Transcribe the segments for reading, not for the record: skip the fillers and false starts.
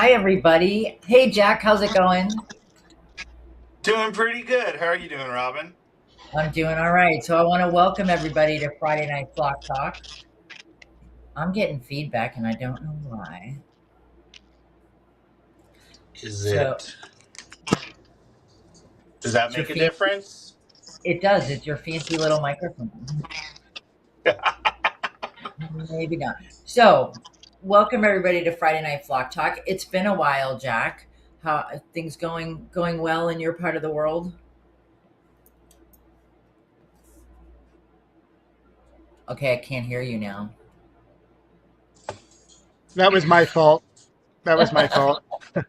Hi, everybody. Hey, Jack, how's it going? Doing pretty good. How are you doing, Robin? I'm doing all right. So, I want to welcome everybody to Friday Night Flock Talk. I'm getting feedback and I don't know why. Is So, it? Does that it's your make a fancy, difference? it does. It's your fancy little microphone. Maybe not. So, welcome everybody to Friday Night Flock Talk. It's been a while, Jack. How are things going well in your part of the world? Okay, I can't hear you now. That was my fault. That was my fault. You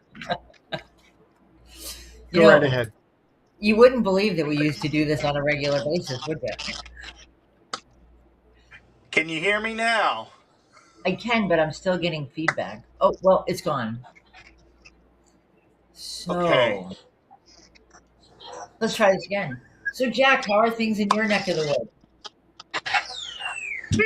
Go right know, ahead. you wouldn't believe that we used to do this on a regular basis, would you? Can you hear me now? I can, but I'm still getting feedback. Oh, well, it's gone. Okay. So let's try this again. So, Jack, how are things in your neck of the woods?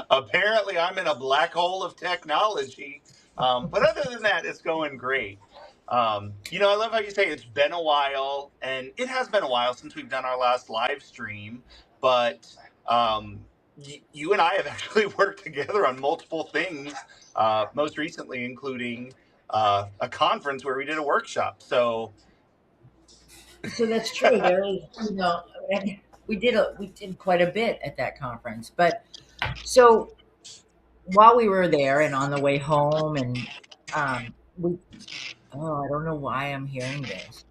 Apparently, I'm in a black hole of technology. But other than that, it's going great. I love how you say it's been a while, and it has been a while since we've done our last live stream. But you and I have actually worked together on multiple things, most recently, including a conference where we did a workshop. So, So that's true. There is, and we did quite a bit at that conference. But so while we were there and on the way home, and we, oh, I don't know why I'm hearing this.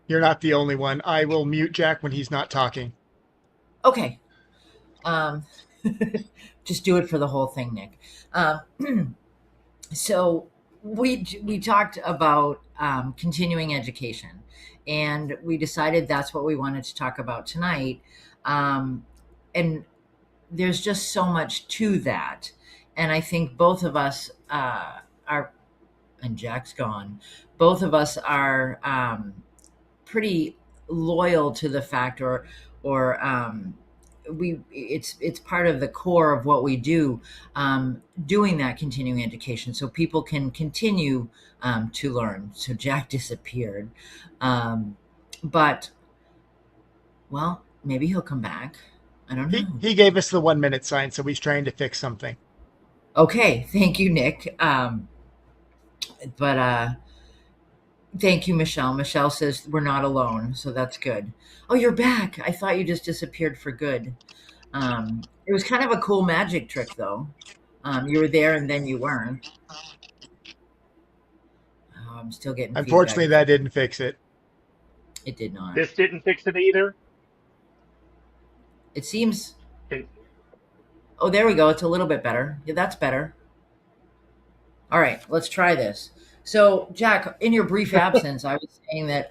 You're not the only one. I will mute Jack when he's not talking. Okay, um, just do it for the whole thing, Nick. So we talked about continuing education, and we decided that's what we wanted to talk about tonight. And there's just so much to that, and I think both of us are, and Jack's gone. Both of us are pretty loyal to the fact, or we it's part of the core of what we do, doing that continuing education so people can continue to learn. So Jack disappeared, but well, maybe he'll come back. I don't He know. he gave us the 1 minute sign, so he's trying to fix something. Okay, thank you, Nick. But thank you, Michelle. Michelle says we're not alone, so that's good. Oh, you're back. I thought you just disappeared for good. It was kind of a cool magic trick, though. You were there and then you weren't. Oh, I'm still getting feedback. Unfortunately, that didn't fix it. It did not. This didn't fix it either. It seems. Can- Oh, there we go. It's a little bit better. Yeah, that's better. All right, let's try this. So, Jack, in your brief absence, I was saying that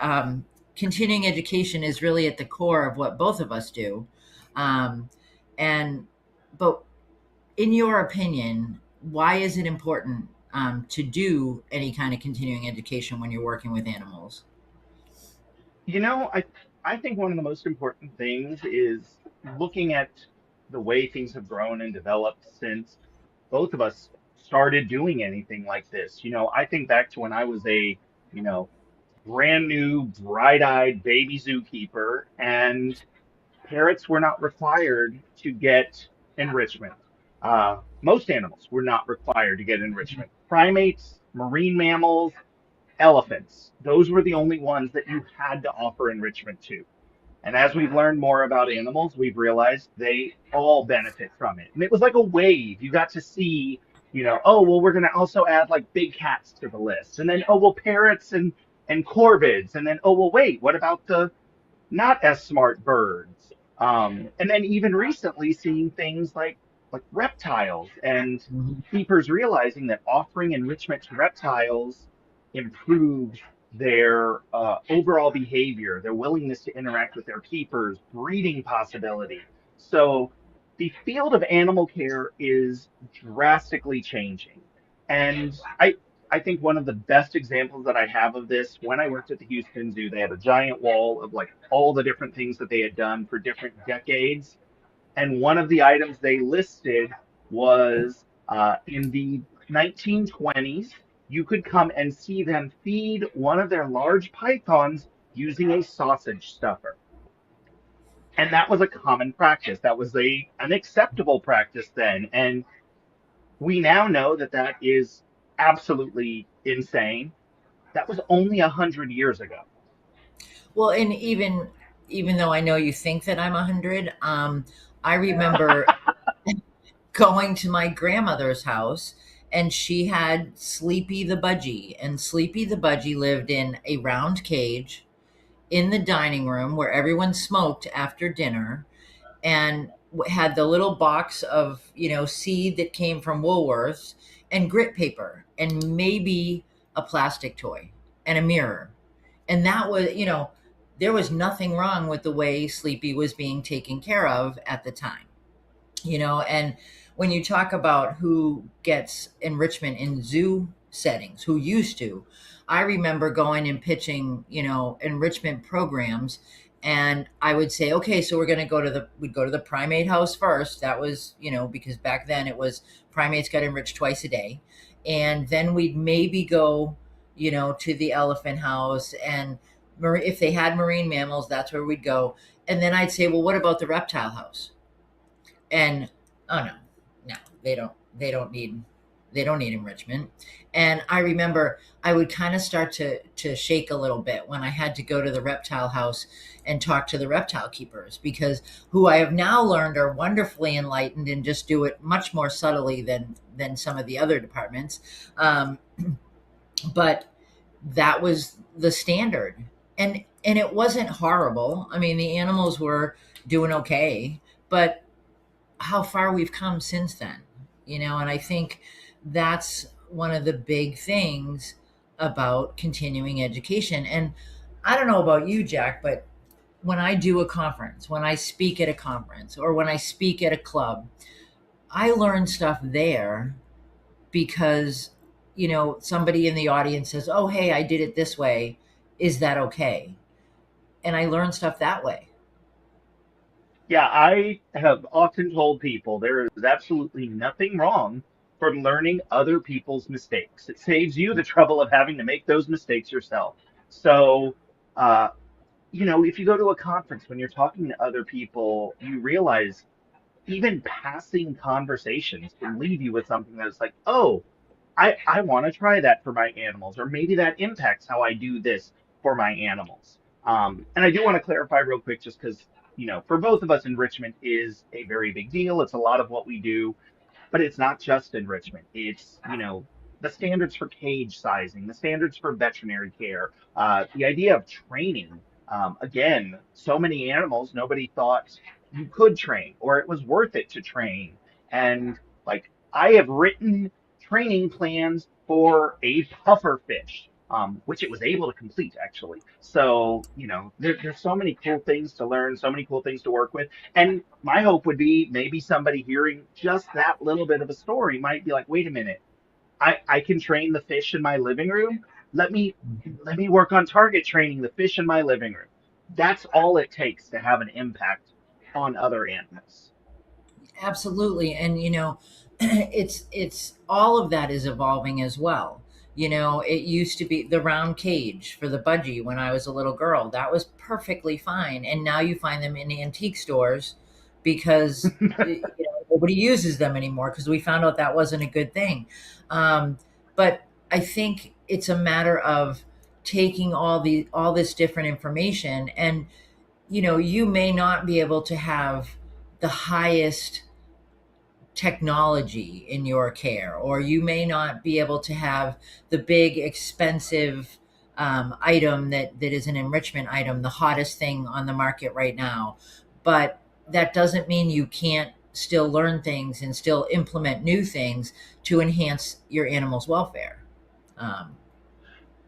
continuing education is really at the core of what both of us do. Um, and, but in your opinion, why is it important to do any kind of continuing education when you're working with animals? You know, I think one of the most important things is looking at the way things have grown and developed since both of us started doing anything like this. I think back to when I was a, you know, brand new, bright-eyed baby zookeeper, and parrots were not required to get enrichment. Most animals were not required to get enrichment. Primates, marine mammals, elephants. Those were the only ones that you had to offer enrichment to. And as we've learned more about animals, we've realized they all benefit from it. And it was like a wave. You got to see, oh, well, we're going to also add like big cats to the list. And then, oh, well, parrots and corvids. And then, oh, well, wait, what about the not as smart birds? And then even recently seeing things like reptiles and Mhm. keepers realizing that offering enrichment to reptiles improves their overall behavior, their willingness to interact with their keepers, breeding possibility. So the field of animal care is drastically changing. And I think one of the best examples that I have of this, when I worked at the Houston Zoo, they had a giant wall of like all the different things that they had done for different decades. And one of the items they listed was in the 1920s, you could come and see them feed one of their large pythons using a sausage stuffer. And that was a common practice. That was an acceptable practice then. And we now know that that is absolutely insane. That was only 100 years ago. Well, and even though I know you think that I'm 100, I remember going to my grandmother's house, and she had Sleepy the Budgie, and Sleepy the Budgie lived in a round cage in the dining room where everyone smoked after dinner, and had the little box of seed that came from Woolworths, and grit paper, and maybe a plastic toy and a mirror. And that was, there was nothing wrong with the way Sleepy was being taken care of at the time. And when you talk about who gets enrichment in zoo settings, who used to, I remember going and pitching enrichment programs, and I would say, okay, so we'd go to the primate house first. That was, because back then it was primates got enriched twice a day. And then we'd maybe go to the elephant house, and if they had marine mammals, that's where we'd go. And then I'd say, well, what about the reptile house? And oh no, no, they don't need enrichment. And I remember I would kind of start to shake a little bit when I had to go to the reptile house and talk to the reptile keepers, because who I have now learned are wonderfully enlightened and just do it much more subtly than some of the other departments. But that was the standard, and it wasn't horrible. I mean, the animals were doing okay, but how far we've come since then, and I think that's one of the big things about continuing education. And I don't know about you, Jack, but when I do a conference, when I speak at a conference, or when I speak at a club, I learn stuff there because somebody in the audience says, oh, hey, I did it this way, is that okay? And I learn stuff that way. Yeah, I have often told people there is absolutely nothing wrong from learning other people's mistakes. It saves you the trouble of having to make those mistakes yourself. So, uh, if you go to a conference, when you're talking to other people, you realize even passing conversations can leave you with something that's like, oh, I want to try that for my animals, or maybe that impacts how I do this for my animals. And I do want to clarify real quick, just because, for both of us, enrichment is a very big deal. It's a lot of what we do, but it's not just enrichment. It's, the standards for cage sizing, the standards for veterinary care, the idea of training. Again, so many animals, nobody thought you could train or it was worth it to train. And like, I have written training plans for a puffer fish, which it was able to complete actually. So, there's so many cool things to learn, so many cool things to work with. And my hope would be maybe somebody hearing just that little bit of a story might be like, wait a minute, I can train the fish in my living room. Let me let me work on target training the fish in my living room. That's all it takes to have an impact on other animals. Absolutely. And it's all of that is evolving as well. It used to be the round cage for the budgie when I was a little girl. That was perfectly fine. And now you find them in antique stores because nobody uses them anymore, because we found out that wasn't a good thing. But I think it's a matter of taking all this different information, and you may not be able to have the highest technology in your care, or you may not be able to have the big expensive item that is an enrichment item, the hottest thing on the market right now. But that doesn't mean you can't still learn things and still implement new things to enhance your animal's welfare. um,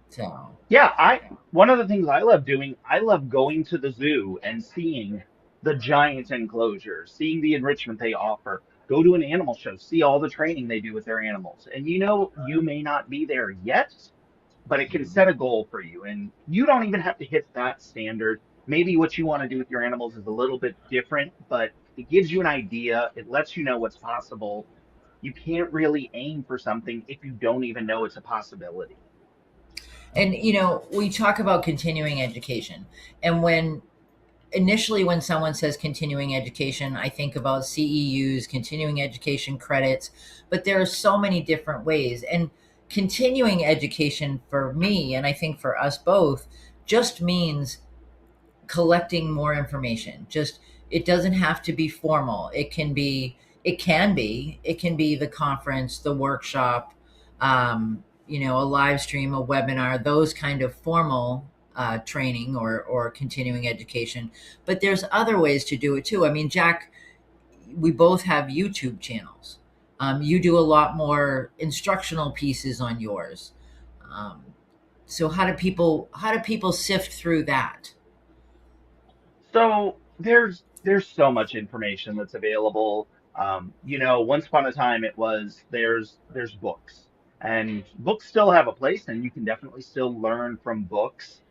so Yeah, I one of the things I love doing, I love going to the zoo and seeing the giant enclosures, seeing the enrichment they offer. Go to an animal show, see all the training they do with their animals. And you may not be there yet, but it can set a goal for you. And you don't even have to hit that standard. Maybe what you want to do with your animals is a little bit different, but it gives you an idea. It lets you know what's possible. you can't really aim for something if you don't even know it's a possibility. And we talk about continuing education, and when someone says continuing education, I think about CEUs, continuing education credits, but there are so many different ways. And continuing education for me, and I think for us both, just means collecting more information. Just, it doesn't have to be formal. It can be the conference, the workshop, a live stream, a webinar, those kind of formal training or continuing education. But there's other ways to do it too. I mean, Jack, we both have YouTube channels. You do a lot more instructional pieces on yours. Um, so how do people sift through that? So there's so much information that's available. Once upon a time it was there's books, and books still have a place, and you can definitely still learn from books.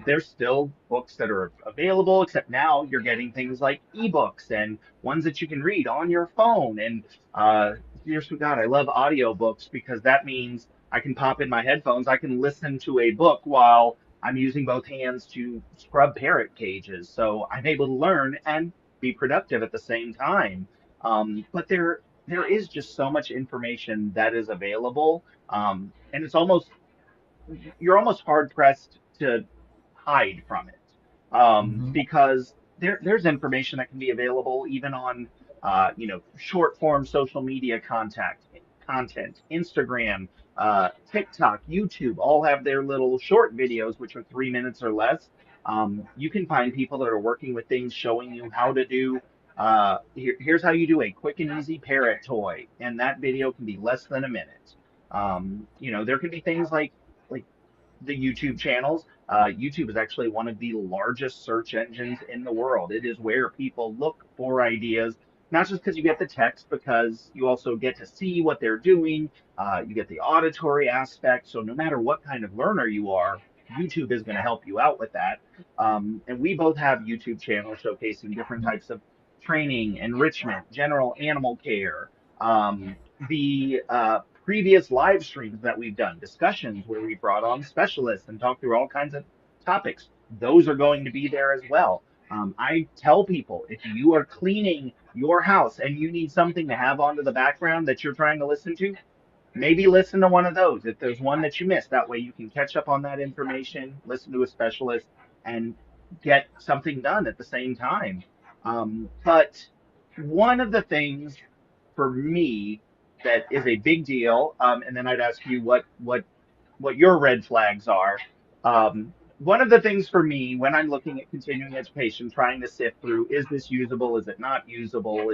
There's still books that are available, except now you're getting things like ebooks and ones that you can read on your phone. And dear sweet God, I love audiobooks because that means I can pop in my headphones, I can listen to a book while I'm using both hands to scrub parrot cages, so I'm able to learn and be productive at the same time. But there is just so much information that is available, and you're almost hard pressed to hide from it, Hmm. because there's information that can be available even on short form social media content, Instagram, TikTok, YouTube, all have their little short videos which are 3 minutes or less. You can find people that are working with things, showing you how to do. Here's how you do a quick and easy parrot toy, and that video can be less than a minute. There can be things like the YouTube channels. YouTube is actually one of the largest search engines in the world. It is where people look for ideas, not just because you get the text, because you also get to see what they're doing. You get the auditory aspect. So no matter what kind of learner you are, YouTube is going to help you out with that. And we both have YouTube channels showcasing different types of training, enrichment, general animal care. The previous live streams that we've done, discussions where we brought on specialists and talked through all kinds of topics, those are going to be there as well. I tell people, if you are cleaning your house and you need something to have onto the background that you're trying to listen to, maybe listen to one of those. If there's one that you missed, that way you can catch up on that information, listen to a specialist, and get something done at the same time. But one of the things for me that is a big deal, and then I'd ask you what your red flags are. One of the things for me when I'm looking at continuing education, trying to sift through, is this usable? Is it not usable?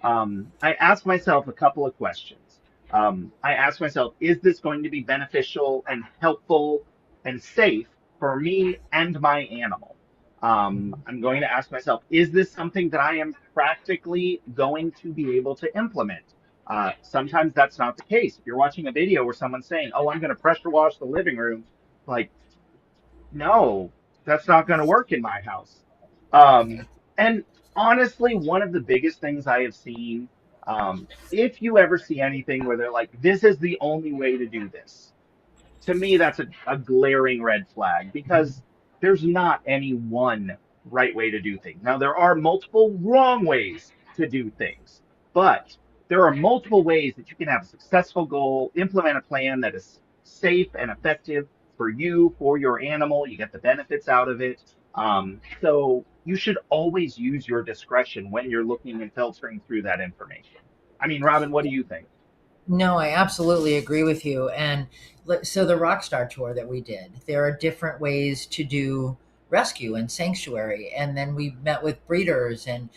I ask myself a couple of questions. I ask myself, is this going to be beneficial and helpful and safe for me and my animal? I'm going to ask myself, is this something that I am practically going to be able to implement? Sometimes that's not the case. If you're watching a video where someone's saying, "Oh, I'm going to pressure wash the living room," like, no, that's not going to work in my house. And honestly, one of the biggest things I have seen, if you ever see anything where they're like, "This is the only way to do this," to me, that's a glaring red flag, because there's not any one right way to do things. Now, there are multiple wrong ways to do things, but there are multiple ways that you can have a successful goal, implement a plan that is safe and effective for you, for your animal. You get the benefits out of it. So you should always use your discretion when you're looking and filtering through that information. I mean, Robin, what do you think? No, I absolutely agree with you. And so the Rockstar tour that we did, there are different ways to do rescue and sanctuary. And then we met with breeders and,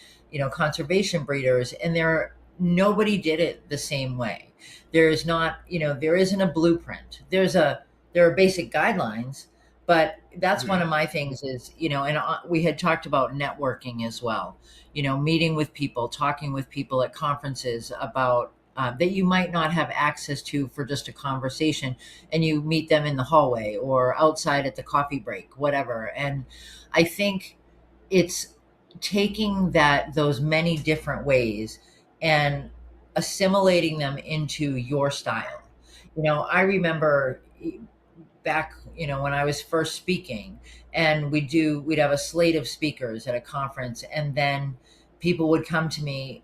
conservation breeders, and nobody did it the same way. There is not, there isn't a blueprint. There are basic guidelines, but that's one Mhm. of my things is, and we had talked about networking as well, meeting with people, talking with people at conferences about that you might not have access to for just a conversation, and you meet them in the hallway or outside at the coffee break, whatever. And I think it's taking those many different ways and assimilating them into your style. I remember back, when I was first speaking, and we'd have a slate of speakers at a conference, and then people would come to me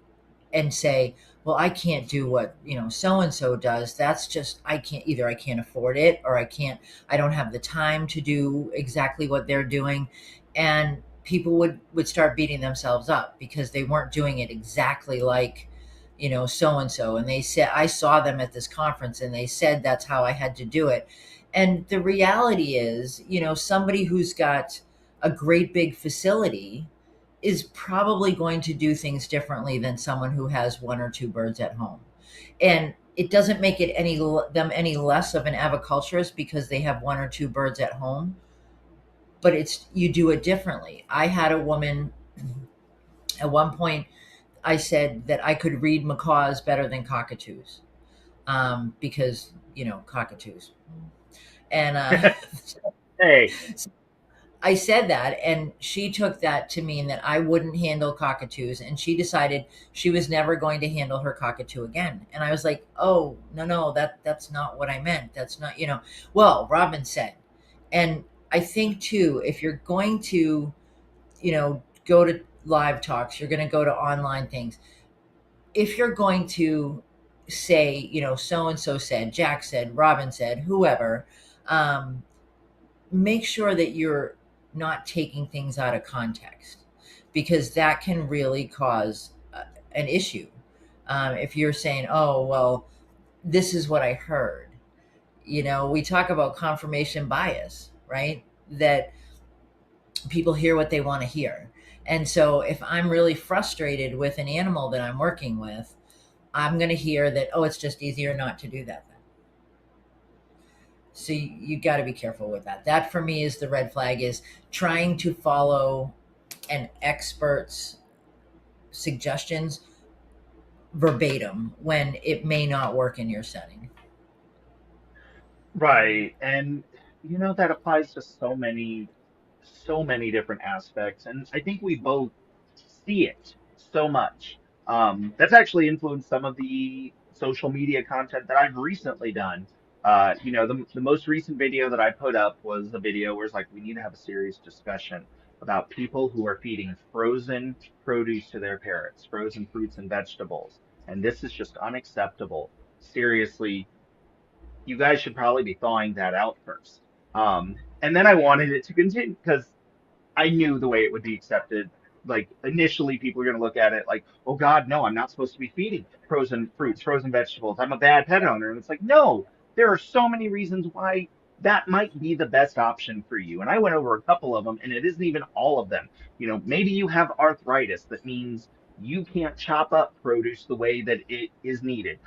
and say, well, I can't do what, so and so does. That's just, I can't, either I can't afford it, or I don't have the time to do exactly what they're doing. And people would start beating themselves up because they weren't doing it exactly like, so and so. And they said, I saw them at this conference and they said that's how I had to do it. And the reality is, somebody who's got a great big facility is probably going to do things differently than someone who has one or two birds at home. And it doesn't make it them any less of an aviculturist because they have one or two birds at home, but you do it differently. I had a woman at one point, I said that I could read macaws better than cockatoos, because cockatoos. And Hey, I said that, and she took that to mean that I wouldn't handle cockatoos, and she decided she was never going to handle her cockatoo again. And I was like, "Oh, no, that's not what I meant. That's not, well, Robin said." And I think too, if you're going to, go to live talks, you're going to go to online things. If you're going to say, so and so said, Jack said, Robin said, whoever, make sure that you're not taking things out of context, because that can really cause an issue. If you're saying, oh, well, this is what I heard, we talk about confirmation bias, right? That people hear what they want to hear. And so if I'm really frustrated with an animal that I'm working with, I'm going to hear that, oh, it's just easier not to do that then. So you got to be careful with that. That for me is the red flag, is trying to follow an expert's suggestions verbatim when it may not work in your setting. right. And that applies to so many different aspects. And I think we both see it so much. That's actually influenced some of the social media content that I've recently done. The most recent video that I put up was a video where it's like, we need to have a serious discussion about people who are feeding frozen produce to their parrots, frozen fruits and vegetables. And this is just unacceptable. Seriously, you guys should probably be thawing that out first. And then I wanted it to continue because I knew the way it would be accepted. Like initially, people are going to look at it like, "Oh God, no, I'm not supposed to be feeding frozen fruits, frozen vegetables. I'm a bad pet owner." And it's like, no, there are so many reasons why that might be the best option for you. And I went over a couple of them, and it isn't even all of them. Maybe you have arthritis that means you can't chop up produce the way that it is needed.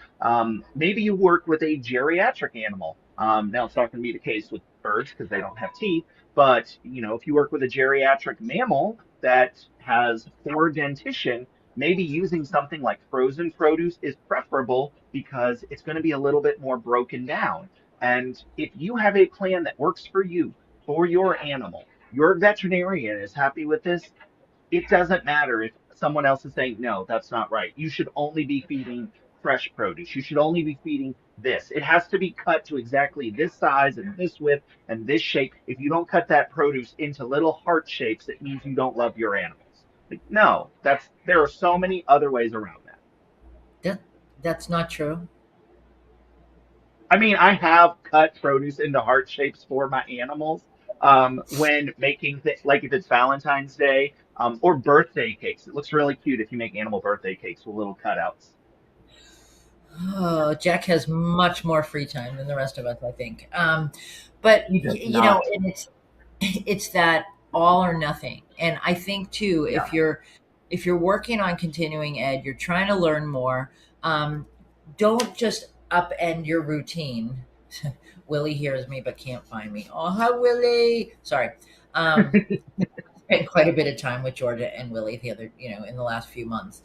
Maybe you work with a geriatric animal. Now it's not going to be the case with birds because they don't have teeth, but if you work with a geriatric mammal that has poor dentition, maybe using something like frozen produce is preferable because it's going to be a little bit more broken down. And if you have a plan that works for you, for your animal, your veterinarian is happy with this, it doesn't matter if someone else is saying, no, that's not right. You should only be feeding fresh produce. You should only be feeding this. It has to be cut to exactly this size and this width and this shape. If you don't cut that produce into little heart shapes, it means you don't love your animals. Like, no, there are so many other ways around that. That that's not true. I mean, I have cut produce into heart shapes for my animals when making like if it's Valentine's Day or birthday cakes. It looks really cute if you make animal birthday cakes with little cutouts. Oh, Jack has much more free time than the rest of us, I think. But He does not. and it's that all or nothing. And I think too, Yeah. if you're working on continuing ed, you're trying to learn more. Don't just upend your routine. Willie hears me but can't find me. Oh, hi, Willie. Sorry. Um, Spent quite a bit of time with Georgia and Willie in the last few months.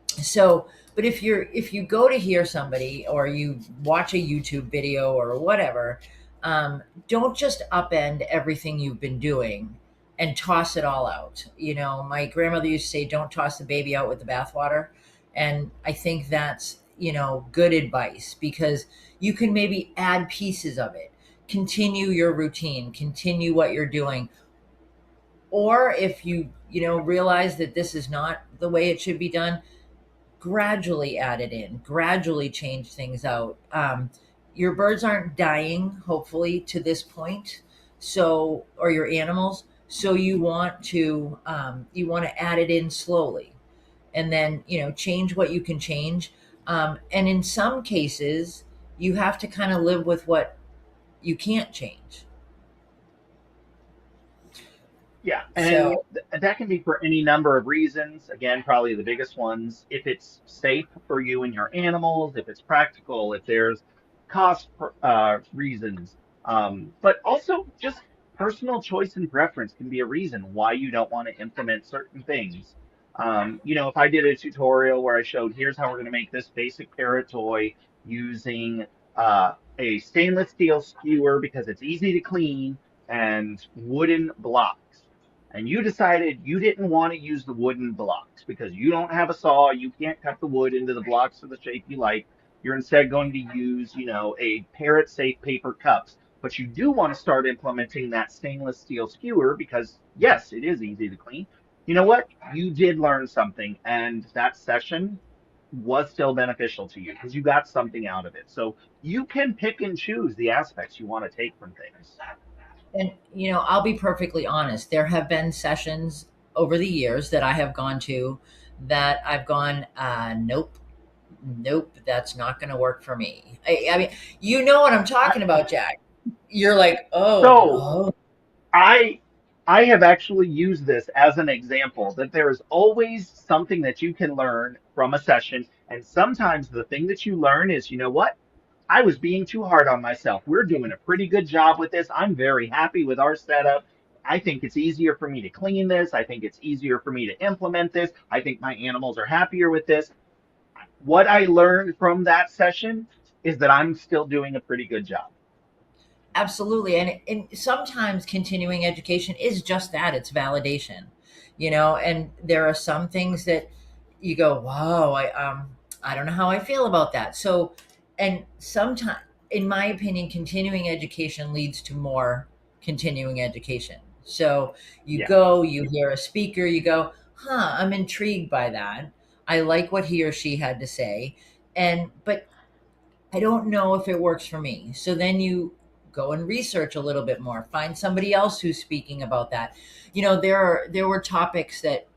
So, but if you go to hear somebody or you watch a YouTube video or whatever, don't just upend everything you've been doing and toss it all out. My grandmother used to say, "Don't toss the baby out with the bathwater," And I think that's, good advice, because you can maybe add pieces of it, continue your routine, continue what you're doing. Or if you realize that this is not the way it should be done, gradually add it in, gradually change things out. Your birds aren't dying, hopefully, to this point. So, or your animals. So you want to add it in slowly, and then change what you can change. And in some cases, you have to kind of live with what you can't change. Yeah, and So that can be for any number of reasons. Again, probably the biggest ones, if it's safe for you and your animals, if it's practical, if there's cost reasons, but also just personal choice and preference can be a reason why you don't want to implement certain things. If I did a tutorial where I showed here's how we're going to make this basic parrot toy using a stainless steel skewer because it's easy to clean and wooden blocks, and you decided you didn't want to use the wooden blocks because you don't have a saw, you can't cut the wood into the blocks of the shape you like. You're instead going to use, a parrot safe paper cups. But you do want to start implementing that stainless steel skewer because, yes, it is easy to clean. You know what? You did learn something, and that session was still beneficial to you because you got something out of it. So you can pick and choose the aspects you want to take from things. And, I'll be perfectly honest. There have been sessions over the years that I have gone to that I've gone, nope, nope, that's not going to work for me. I mean, you know what I'm I, talking about, Jack. You're like, oh so no. I I have actually used this as an example that there is always something that you can learn from a session. And sometimes the thing that you learn is, you know what? I was being too hard on myself. We're doing a pretty good job with this. I'm very happy with our setup. I think it's easier for me to clean this. I think it's easier for me to implement this. I think my animals are happier with this. What I learned from that session is that I'm still doing a pretty good job. Absolutely. And sometimes continuing education is just that, it's validation, and there are some things that you go, wow, I don't know how I feel about that. So, and sometimes, in my opinion, continuing education leads to more continuing education. So you Yeah. go, you hear a speaker, you go, I'm intrigued by that. I like what he or she had to say. But I don't know if it works for me. So then you go and research a little bit more, find somebody else who's speaking about that. There were topics that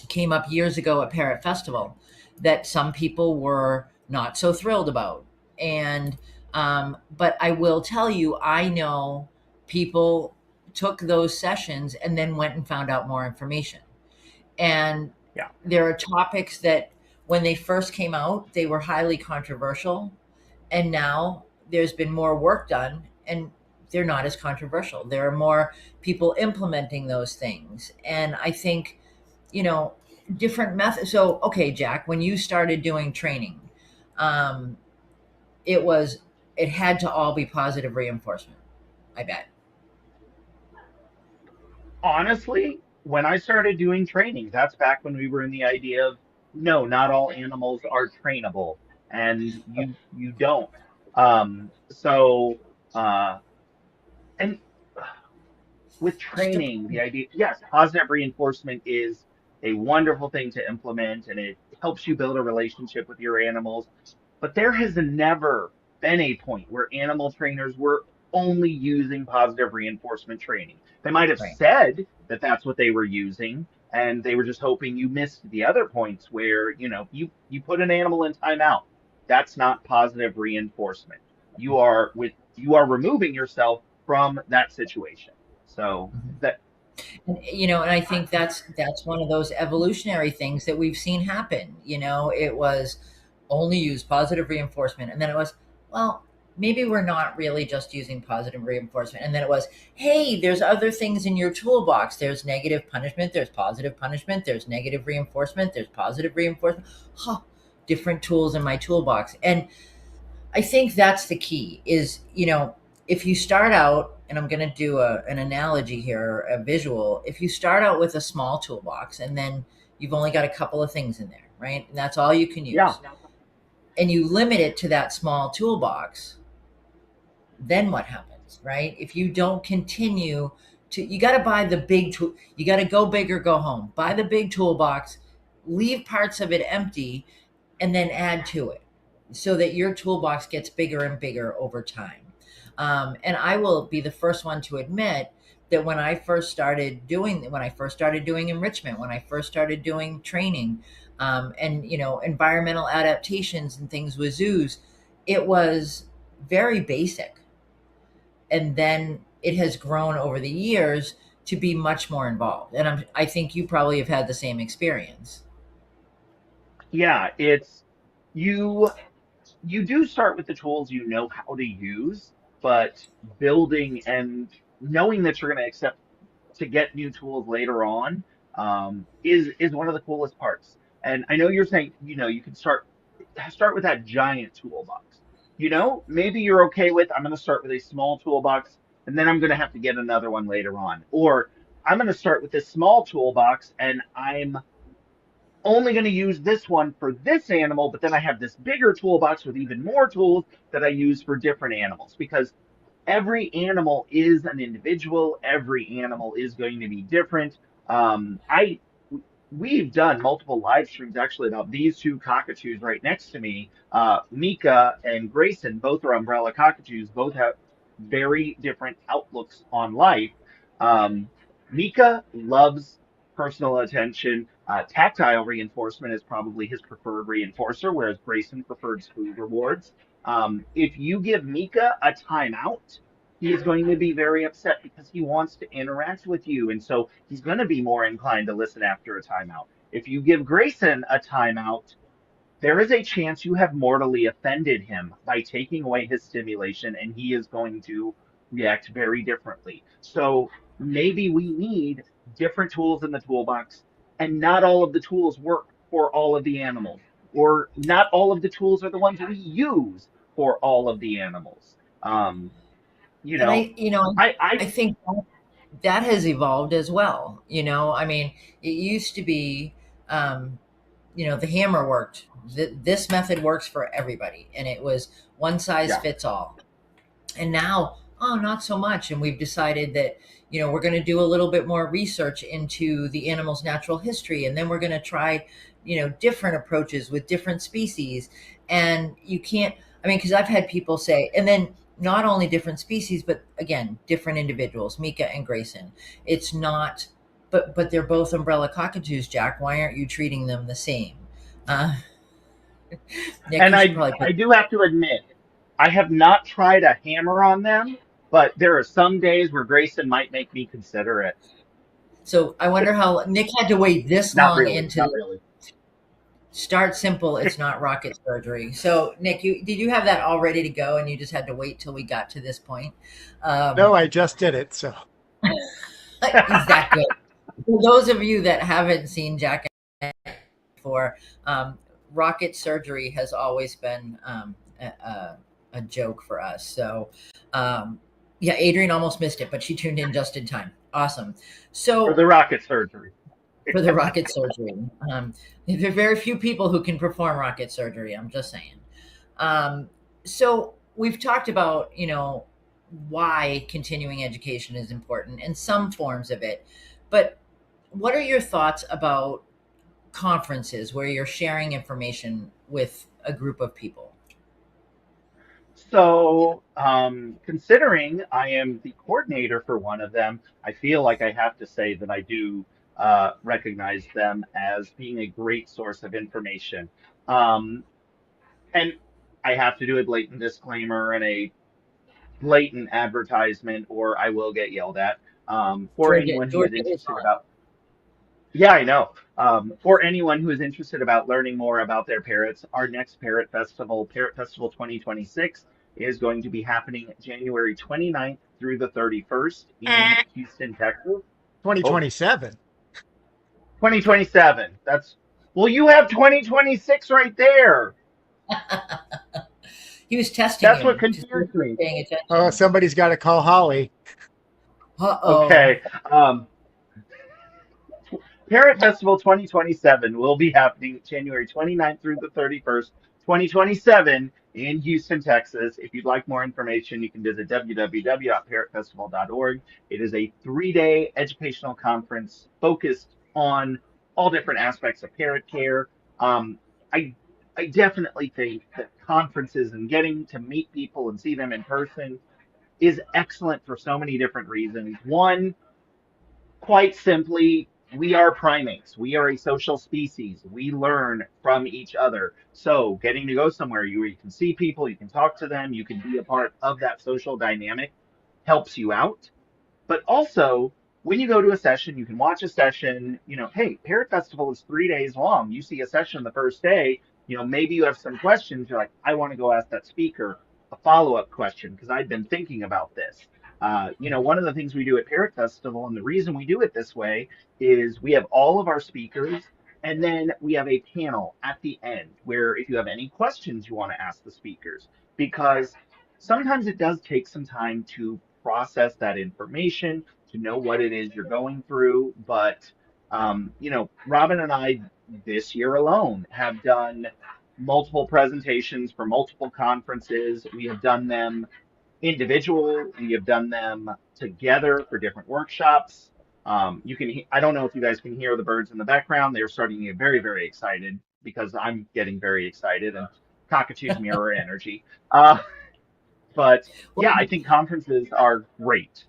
came up years ago at Parrot Festival that some people were not so thrilled about. And but I will tell you, I know people took those sessions and then went and found out more information. And Yeah. there are topics that when they first came out, they were highly controversial, and now there's been more work done, and they're not as controversial. There are more people implementing those things. And I think, you know, different methods. So, okay, Jack, when you started doing training, um, it was, it had to all be positive reinforcement, I bet. Honestly, when I started doing training, that's back when we were in the idea of no, not all animals are trainable, and you don't. So and with Just a, training, the idea, yes, positive reinforcement is a wonderful thing to implement, and it helps you build a relationship with your animals. But there has never been a point where animal trainers were only using positive reinforcement training. They might have right. said that that's what they were using, and they were just hoping you missed the other points where, you put an animal in timeout. That's not positive reinforcement. You are removing yourself from that situation. So Mhm. that And I think that's one of those evolutionary things that we've seen happen. It was only use positive reinforcement, and then it was, well, maybe we're not really just using positive reinforcement, and then it was, hey, there's other things in your toolbox. There's negative punishment, there's positive punishment, there's negative reinforcement, there's positive reinforcement. Huh, different tools in my toolbox. And I think that's the key is, if you start out, and I'm going to do an analogy here, a visual, if you start out with a small toolbox and then you've only got a couple of things in there, right? And that's all you can Yeah. use. And you limit it to that small toolbox, then what happens, right? If you don't continue to, you got to buy the big tool, you got to go big or go home. Buy the big toolbox, leave parts of it empty, and then add to it so that your toolbox gets bigger and bigger over time. And I will be the first one to admit that when I first started doing enrichment, when I first started doing training, and environmental adaptations and things with zoos, it was very basic, and then it has grown over the years to be much more involved. And I think you probably have had the same experience. Yeah, it's you you do start with the tools you know how to use, but building and knowing that you're going to accept to get new tools later on is one of the coolest parts. And I know you're saying, you can start with that giant toolbox. Maybe you're okay with I'm going to start with a small toolbox and then I'm going to have to get another one later on. Or I'm going to start with this small toolbox and I'm only going to use this one for this animal, but then I have this bigger toolbox with even more tools that I use for different animals because every animal is an individual. Every animal is going to be different. I We've done multiple live streams actually about these two cockatoos right next to me. Mika and Grayson, both are umbrella cockatoos. Both have very different outlooks on life. Um, Mika loves personal attention. Tactile reinforcement is probably his preferred reinforcer, whereas Grayson prefers food rewards. If you give Mika a timeout, he is going to be very upset because he wants to interact with you. And so he's going to be more inclined to listen after a timeout. If you give Grayson a timeout, there is a chance you have mortally offended him by taking away his stimulation, and he is going to react very differently. So maybe we need different tools in the toolbox, and not all of the tools work for all of the animals, or not all of the tools are the ones we use for all of the animals. Um, you And know, I I think that has evolved as well. I mean, it used to be, the hammer worked. This method works for everybody, and it was one size yeah. fits all. And now, oh, not so much. And we've decided that, we're going to do a little bit more research into the animal's natural history. And then we're going to try, different approaches with different species. And you can't, I mean, because I've had people say, and then not only different species, but again, different individuals, Mika and Grayson. It's not, but they're both umbrella cockatoos, Jack. Why aren't you treating them the same? Uh, Nick, And you should I probably I put. do have to admit, I have not tried a hammer on them, but there are some days where Grayson might make me consider it. So I wonder how Nick had to wait this Not long really, into not the really. start simple. It's not rocket surgery. So Nick, did you have that all ready to go, and you just had to wait till we got to this point? No, Um, I just did it. So he's that good. For those of you that haven't seen Jack before, rocket surgery has always been a joke for us. So, yeah, Adrian almost missed it, but she tuned in just in time. Awesome. For So the rocket surgery. for the rocket surgery, there are very few people who can perform rocket surgery. I'm just saying. Um, so we've talked about, why continuing education is important and some forms of it, but what are your thoughts about conferences where you're sharing information with a group of people? So, considering I am the coordinator for one of them, I feel like I have to say that I do recognize them as being a great source of information. Um, and I have to do a blatant disclaimer and a blatant advertisement, or I will get yelled at. For anyone who is Georgia is interested on. about, yeah, I know. For anyone who is interested about learning more about their parrots, our next Parrot Festival 2026, is going to be happening January 29th through the 31st in Houston, Texas. Oh, 2027. 2027. Well, you have 2026 right there. He was testing That's you what to see if confused you were me. paying Oh, attention. somebody's got to call Holly. Uh oh. Okay. Um, Parrot Festival 2027 will be happening January 29th through the 31st, 2027 in Houston, Texas. If you'd like more information, you can visit www.parrotfestival.org. It is a 3-day educational conference focused on all different aspects of parrot care. I I definitely think that conferences and getting to meet people and see them in person is excellent for so many different reasons. One, quite simply, we are primates. We are a social species. We learn from each other. So, getting to go somewhere you can see people, you can talk to them, you can be a part of that social dynamic helps you out. But also, when you go to a session, you can watch a session. Hey, Parrot Festival is 3 days long. You see a session the first day, maybe you have some questions. You're like, I want to go ask that speaker a follow-up question because I've been thinking about this. One of the things we do at Parrot Festival, and the reason we do it this way, is we have all of our speakers, and then we have a panel at the end where if you have any questions you want to ask the speakers, because sometimes it does take some time to process that information, to know what it is you're going through. But, Robin and I this year alone have done multiple presentations for multiple conferences. We have done them individual, we have done them together for different workshops. I don't know if you guys can hear the birds in the background. They're starting to get very, very excited because I'm getting very excited and cockatoos mirror energy. But Well, yeah, I think conferences are great.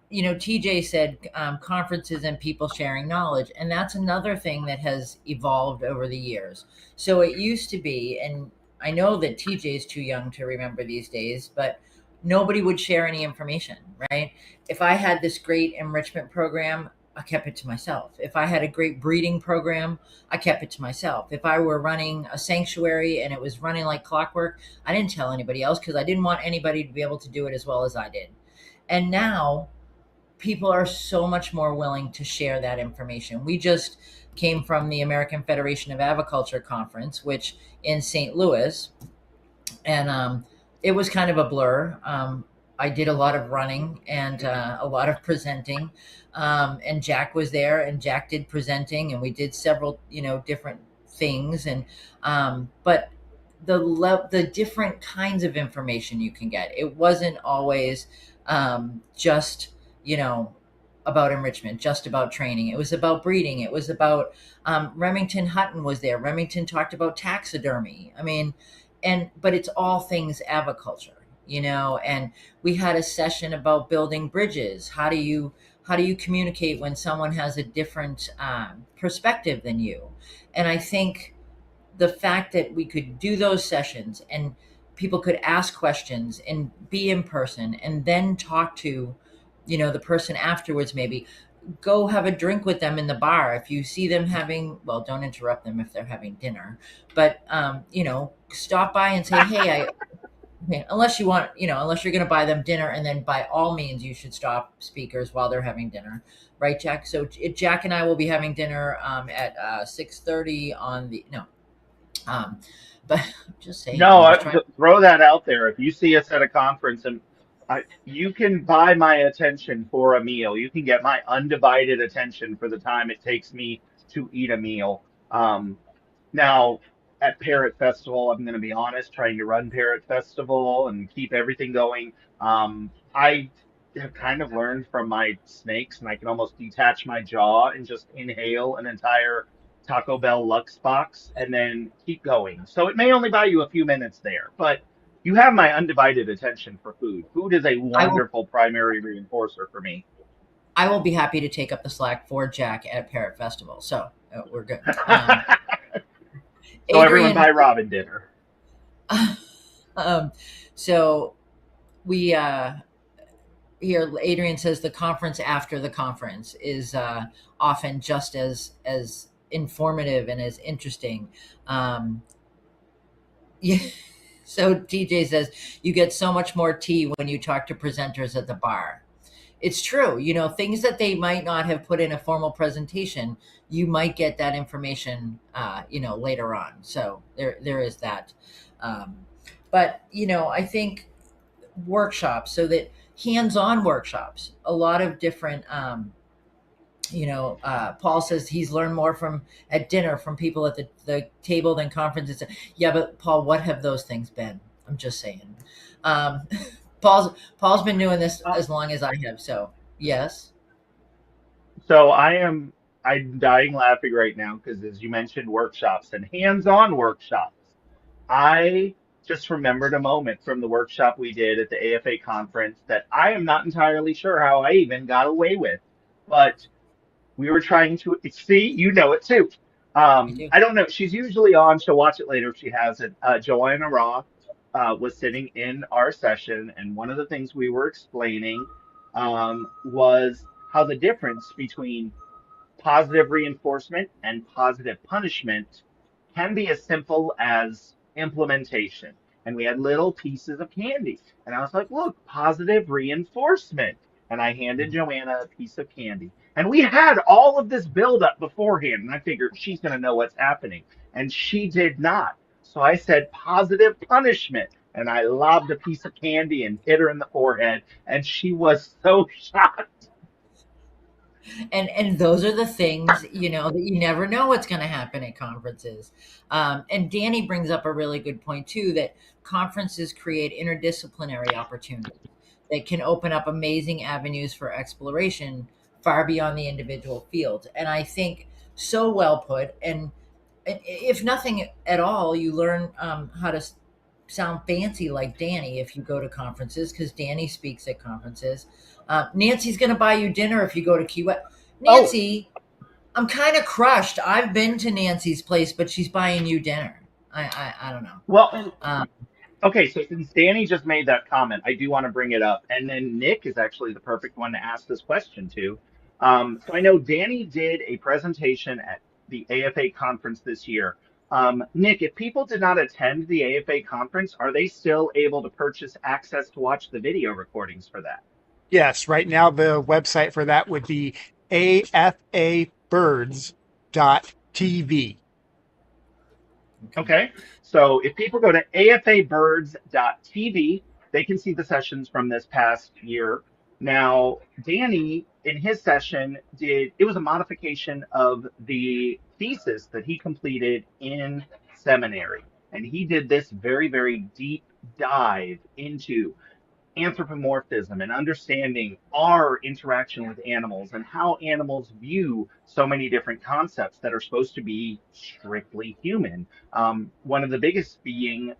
TJ said conferences and people sharing knowledge, and that's another thing that has evolved over the years. So it used to be, and I know that TJ is too young to remember these days, but nobody would share any information, right? If I had this great enrichment program, I kept it to myself. If I had a great breeding program, I kept it to myself. If I were running a sanctuary and it was running like clockwork, I didn't tell anybody else because I didn't want anybody to be able to do it as well as I did. And now people are so much more willing to share that information. We just came from the American Federation of Aviculture conference, which in St. Louis, and it was kind of a blur. I did a lot of running and a lot of presenting, and Jack was there, and Jack did presenting, and we did several, different things, and but the different kinds of information you can get. It wasn't always just about enrichment, just about training. It was about breeding. It was about Remington Hutton was there. Remington talked about taxidermy. I mean, but it's all things aviculture, and we had a session about building bridges. How do you communicate when someone has a different perspective than you? And I think the fact that we could do those sessions and people could ask questions and be in person and then talk to the person afterwards, maybe go have a drink with them in the bar. If you see them having, well, don't interrupt them if they're having dinner, but stop by and say, hey, unless you want, unless you're going to buy them dinner, and then by all means you should stop speakers while they're having dinner, right, Jack? So Jack and I will be having dinner at 6:30 on the no but I'm just saying, No, I'm just trying. throw that out there. If you see us at a conference and you can buy my attention for a meal, you can get my undivided attention for the time it takes me to eat a meal. Now, at Parrot Festival, I'm going to be honest, trying to run Parrot Festival and keep everything going. I have kind of learned from my snakes, and I can almost detach my jaw and just inhale an entire Taco Bell Lux box and then keep going. So it may only buy you a few minutes there, but you have my undivided attention for food. Food is a I will wonderful primary reinforcer for me. I will be happy to take up the slack for Jack at Parrot Festival. So we're good. So everyone Adrian, buy Robin dinner. um, so we here Adrian says the conference after the conference is often just as informative and as interesting. Yeah. So TJ says you get so much more tea when you talk to presenters at the bar. It's true. Things that they might not have put in a formal presentation, you might get that information, later on. So there is that. Um, but, I think workshops, so that hands-on workshops, a lot of different Paul says he's learned more from at dinner from people at the table than conferences. Yeah, but Paul, what have those things been? I'm just saying. Um, Paul's been doing this Uh, as long as I have. So yes, so I'm dying laughing right now because as you mentioned workshops and hands-on workshops, I just remembered a moment from the workshop we did at the AFA conference that I am not entirely sure how I even got away with. But we were trying to see, you know it too. I do. I don't know. She's usually on. She'll watch it later if she has it. Joanna Roth was sitting in our session, and one of the things we were explaining was how the difference between positive reinforcement and positive punishment can be as simple as implementation. And we had little pieces of candy. And I was like, look, positive reinforcement. And I handed Joanna a piece of candy. And we had all of this buildup beforehand. And I figured she's going to know what's happening. And she did not. So I said positive punishment. And I lobbed a piece of candy and hit her in the forehead. And she was so shocked. And those are the things that you never know what's going to happen at conferences. And Danny brings up a really good point too, that conferences create interdisciplinary opportunities that can open up amazing avenues for exploration far beyond the individual field. And I think so well put. And if nothing at all, you learn how to sound fancy like Danny if you go to conferences, because Danny speaks at conferences. Nancy's going to buy you dinner if you go to Key West. Oh, Nancy, I'm kind of crushed. I've been to Nancy's place, but she's buying you dinner. I don't know. well, and Um, okay, so since Danny just made that comment, I do want to bring it up. And then Nick is actually the perfect one to ask this question to. So I know Danny did a presentation at the AFA conference this year. Nick, if people did not attend the AFA conference, are they still able to purchase access to watch the video recordings for that? Yes, right now the website for that would be afabirds.tv. okay. Okay. So if people go to afabirds.tv, they can see the sessions from this past year. Now, Danny, in his session, it was a modification of the thesis that he completed in seminary. And he did this very, very deep dive into anthropomorphism and understanding our interaction with animals and how animals view so many different concepts that are supposed to be strictly human. One of the biggest being,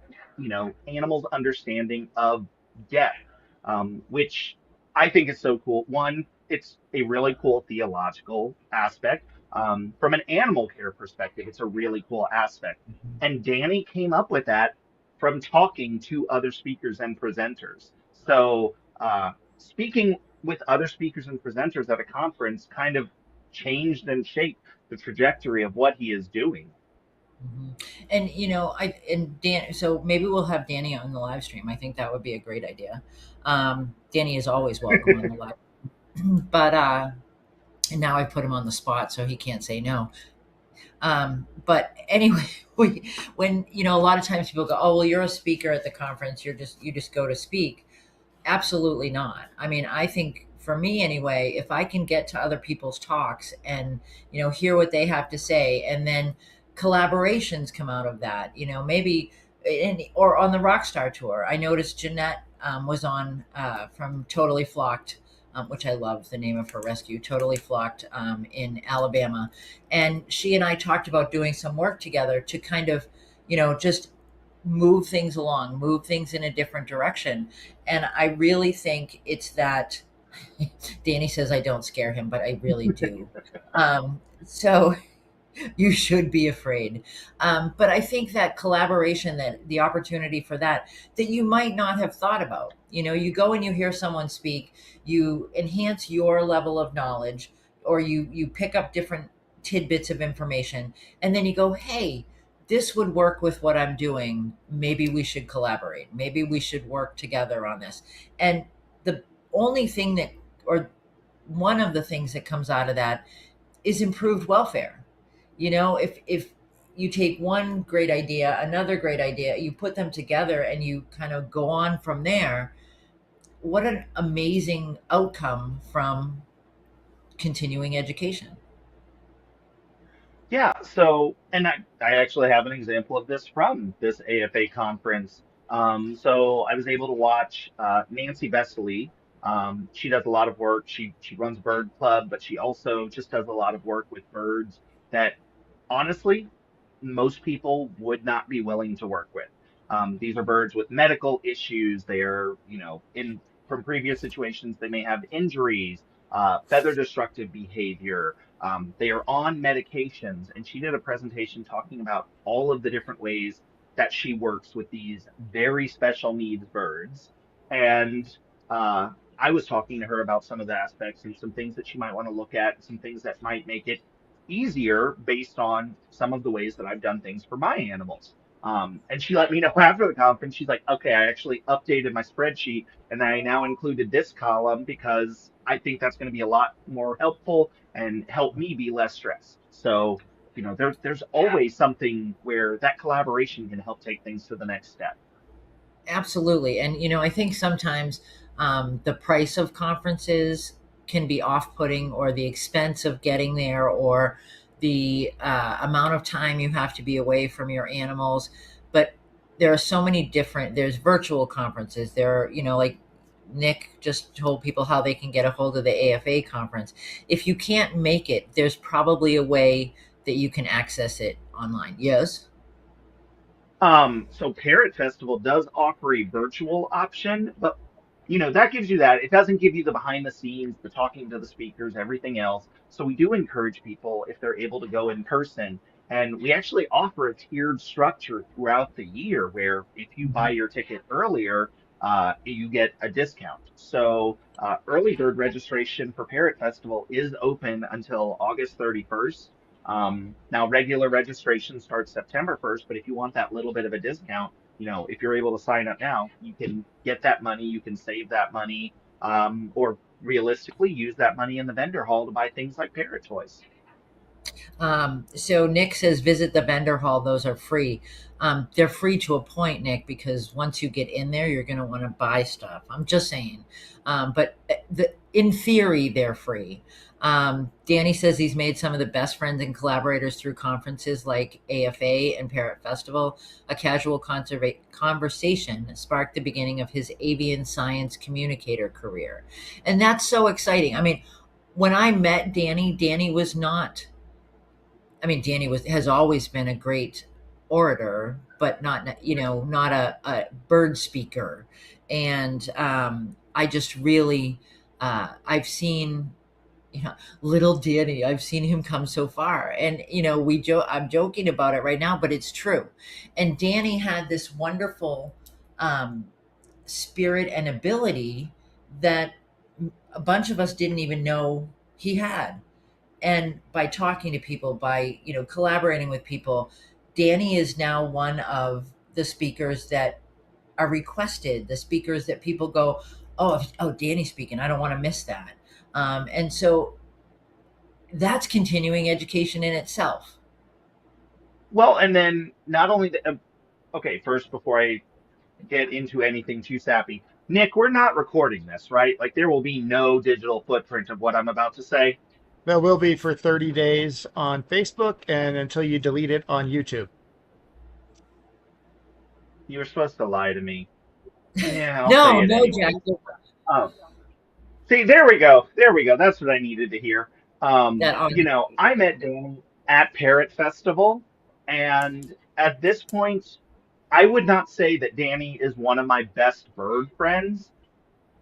animals' understanding of death, which I think is so cool. One, it's a really cool theological aspect. From an animal care perspective, it's a really cool aspect. And Danny came up with that from talking to other speakers and presenters. So, speaking with other speakers and presenters at a conference kind of changed and shaped the trajectory of what he is doing. Mhm. And Dan. So maybe we'll have Danny on the live stream. I think that would be a great idea. Danny is always welcome on the live, but and now I put him on the spot, so he can't say no. But anyway, when a lot of times people go, "Oh, well, you're a speaker at the conference. You just go to speak." Absolutely not. I mean, I think for me anyway, if I can get to other people's talks and, hear what they have to say, and then collaborations come out of that, maybe, or on the Rockstar tour, I noticed Jeanette was on from Totally Flocked, which I love the name of her rescue, Totally Flocked in Alabama. And she and I talked about doing some work together to kind of, just move things along, move things in a different direction. And I really think it's that. Danny says I don't scare him, but I really do. So you should be afraid. But I think that collaboration, that the opportunity for that you might not have thought about. You go and you hear someone speak, you enhance your level of knowledge, or you pick up different tidbits of information, and then you go, hey, this would work with what I'm doing. Maybe we should collaborate. Maybe we should work together on this. And the only thing that, or one of the things that comes out of that is improved welfare. If you take one great idea, another great idea, you put them together and you kind of go on from there, what an amazing outcome from continuing education. Yeah, so and I actually have an example of this from this AFA conference. So I was able to watch Nancy Vesely. She does a lot of work. She runs Bird Club, but she also just does a lot of work with birds that honestly most people would not be willing to work with. These are birds with medical issues. They are, in from previous situations, they may have injuries, feather destructive behavior. They are on medications, and she did a presentation talking about all of the different ways that she works with these very special needs birds. And uh, I was talking to her about some of the aspects and some things that she might want to look at, some things that might make it easier based on some of the ways that I've done things for my animals. And she let me know after the conference, she's like, okay, I actually updated my spreadsheet and I now included this column because I think that's going to be a lot more helpful and help me be less stressed. So, there's always something where that collaboration can help take things to the next step. Absolutely. And, I think sometimes the price of conferences can be off putting, or the expense of getting there, or the amount of time you have to be away from your animals. But there are so many there's virtual conferences. There are, like Nick just told people how they can get a hold of the AFA conference. If you can't make it, there's probably a way that you can access it online. Yes. So Parrot Festival does offer a virtual option, but that gives you that. It doesn't give you the behind the scenes, the talking to the speakers, everything else. So we do encourage people if they're able to go in person. And we actually offer a tiered structure throughout the year where if you buy your ticket earlier, you get a discount. So early bird registration for Parrot Festival is open until August 31st. Now, regular registration starts September 1st, but if you want that little bit of a discount, if you're able to sign up now, you can get that money, you can save that money, or realistically use that money in the vendor hall to buy things like parrot toys. So Nick says visit the vendor hall. Those are free. They're free to a point, Nick, because once you get in there, you're going to want to buy stuff. I'm just saying. But in theory, they're free. Danny says he's made some of the best friends and collaborators through conferences like AFA and Parrot Festival. A casual conversation sparked the beginning of his avian science communicator career. And that's so exciting. I mean, when I met Danny was not, Danny has always been a great orator, but not, not a bird speaker. And I just really, I've seen, little Danny, I've seen him come so far. And, I'm joking about it right now, but it's true. And Danny had this wonderful um, spirit and ability that a bunch of us didn't even know he had. And by talking to people, by collaborating with people, Danny is now one of the speakers that are requested, the speakers that people go, oh, Danny's speaking, I don't want to miss that. And so that's continuing education in itself. Well, and then not only okay, first before I get into anything too sappy, Nick, we're not recording this, right? Like there will be no digital footprint of what I'm about to say. That will be for 30 days on Facebook and until you delete it on YouTube. You were supposed to lie to me. Yeah, I'll say No, it no, Jack. anyways. Um, See, there we go. There we go. That's what I needed to hear. That on. I met Danny at Parrot Festival, and at this point, I would not say that Danny is one of my best bird friends.